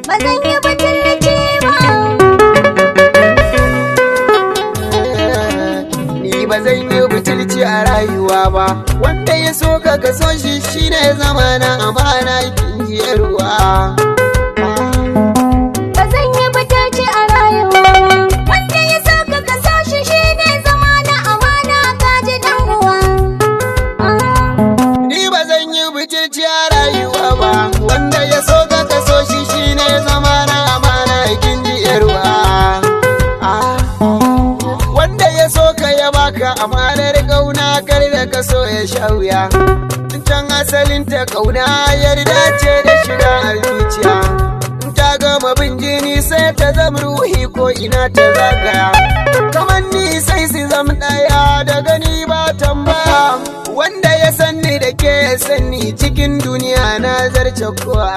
ba zan yi butulci ba. Ni ba zan yi butulci a rayuwa ba, wanda ya so ka so shi shine zama na amana kin ji ruwa. Ba zan yi butulci a rayuwa ba, wanda ya so ka so shi shine zama na amana ka ji dan uwa. Ni ba zan yi butulci a rayuwa ba, wanda ya so ka so shi shine zama na amana kin ji ruwa. Wanda ya so ka ya baka amanar kauna, kar da ka so ya sha wuya. Can asalin ta kauna yarda ce da shiga zuciya. Ta gama bin jini sai ta zama ruhi ko ina ta zagaya. Kamar ni sai su zama ɗaya da gani ba tambaya. Wanda ya sanni da ke sanni cikin duniya na zarce kowa.